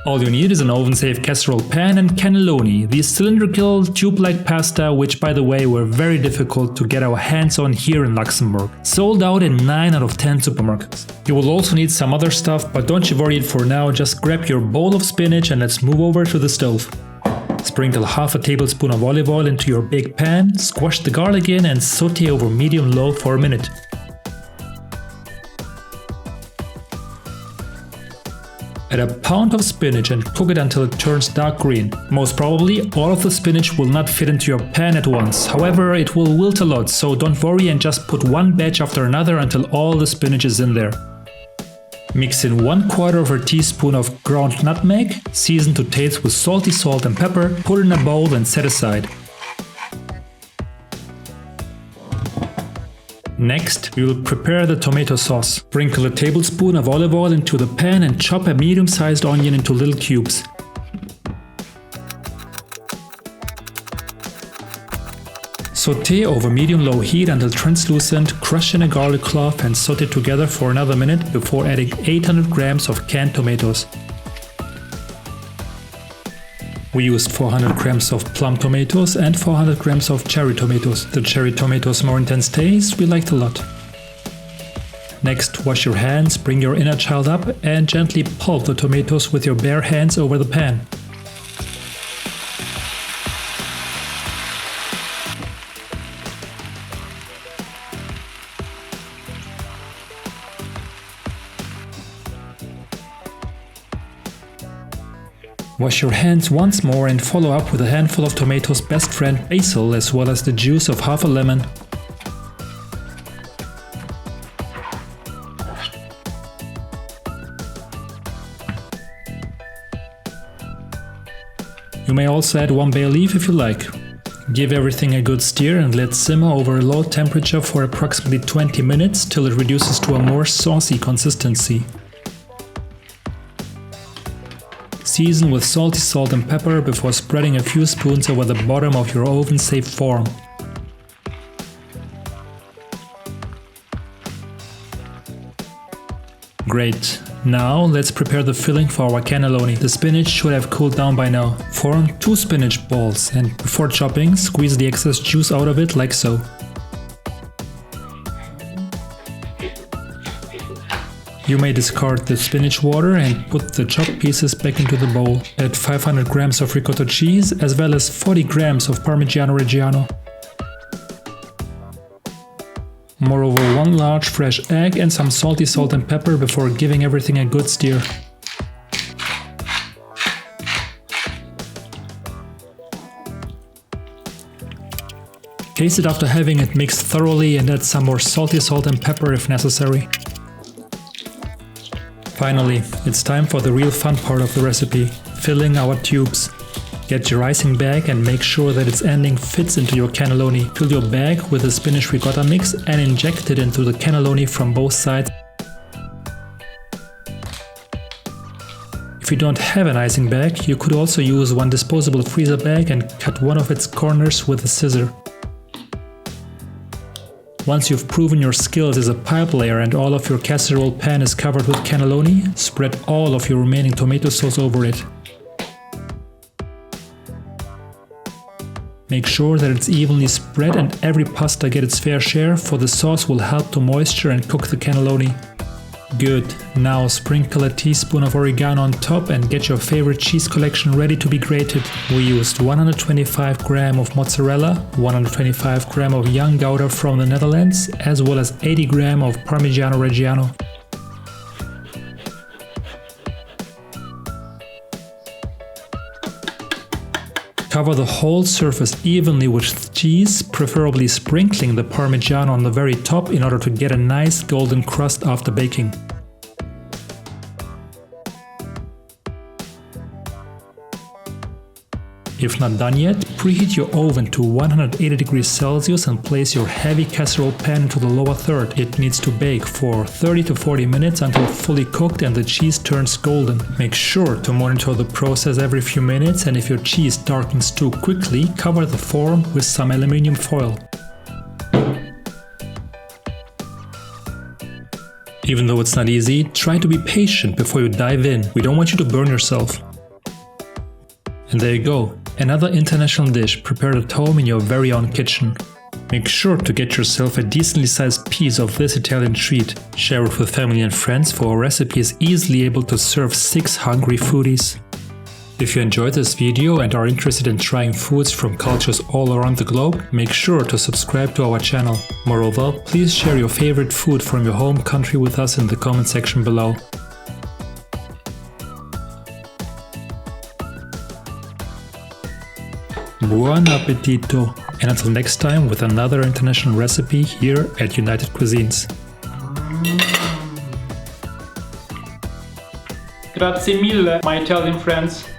All you need is an oven-safe casserole pan and cannelloni, these cylindrical, tube-like pasta which, by the way, were very difficult to get our hands on here in Luxembourg. Sold out in 9 out of 10 supermarkets. You will also need some other stuff, but don't you worry it for now, just grab your bowl of spinach and let's move over to the stove. Sprinkle half a tablespoon of olive oil into your big pan, squash the garlic in and saute over medium-low for a minute. Add a pound of spinach and cook it until it turns dark green. Most probably, all of the spinach will not fit into your pan at once. However, it will wilt a lot, so don't worry and just put one batch after another until all the spinach is in there. Mix in 1/4 teaspoon of ground nutmeg, season to taste with salty salt and pepper, put in a bowl and set aside. Next, we will prepare the tomato sauce. Sprinkle a tablespoon of olive oil into the pan and chop a medium-sized onion into little cubes. Sauté over medium-low heat until translucent, crush in a garlic clove and saute together for another minute before adding 800 grams of canned tomatoes. We used 400 grams of plum tomatoes and 400 grams of cherry tomatoes. The cherry tomatoes' more intense taste we liked a lot. Next, wash your hands, bring your inner child up and gently pulp the tomatoes with your bare hands over the pan. Wash your hands once more and follow up with a handful of tomatoes' best friend basil as well as the juice of half a lemon. You may also add 1 bay leaf if you like. Give everything a good stir and let simmer over a low temperature for approximately 20 minutes till it reduces to a more saucy consistency. Season with salty salt and pepper before spreading a few spoons over the bottom of your oven-safe form. Great! Now let's prepare the filling for our cannelloni. The spinach should have cooled down by now. Form 2 spinach balls and before chopping, squeeze the excess juice out of it like so. You may discard the spinach water and put the chopped pieces back into the bowl. Add 500 grams of ricotta cheese as well as 40 grams of Parmigiano Reggiano. Moreover, 1 large fresh egg and some salty salt and pepper before giving everything a good stir. Taste it after having it mixed thoroughly and add some more salty salt and pepper if necessary. Finally, it's time for the real fun part of the recipe, filling our tubes. Get your icing bag and make sure that its ending fits into your cannelloni. Fill your bag with the spinach ricotta mix and inject it into the cannelloni from both sides. If you don't have an icing bag, you could also use one disposable freezer bag and cut one of its corners with a scissor. Once you've proven your skills as a pipe layer and all of your casserole pan is covered with cannelloni, spread all of your remaining tomato sauce over it. Make sure that it's evenly spread and every pasta get its fair share, for the sauce will help to moisture and cook the cannelloni. Good, now sprinkle a teaspoon of oregano on top and get your favorite cheese collection ready to be grated. We used 125 grams of mozzarella, 125 grams of young gouda from the Netherlands, as well as 80 grams of Parmigiano Reggiano. Cover the whole surface evenly with cheese, preferably sprinkling the Parmigiano on the very top in order to get a nice golden crust after baking. If not done yet, preheat your oven to 180 degrees Celsius and place your heavy casserole pan into the lower third. It needs to bake for 30 to 40 minutes until fully cooked and the cheese turns golden. Make sure to monitor the process every few minutes, and if your cheese darkens too quickly, cover the form with some aluminium foil. Even though it's not easy, try to be patient before you dive in. We don't want you to burn yourself. And there you go, another international dish prepared at home in your very own kitchen. Make sure to get yourself a decently sized piece of this Italian treat. Share it with family and friends, for our recipe is easily able to serve 6 hungry foodies. If you enjoyed this video and are interested in trying foods from cultures all around the globe, make sure to subscribe to our channel. Moreover, please share your favorite food from your home country with us in the comment section below. Buon appetito! And until next time with another international recipe here at United Cuisines. Grazie mille, my Italian friends.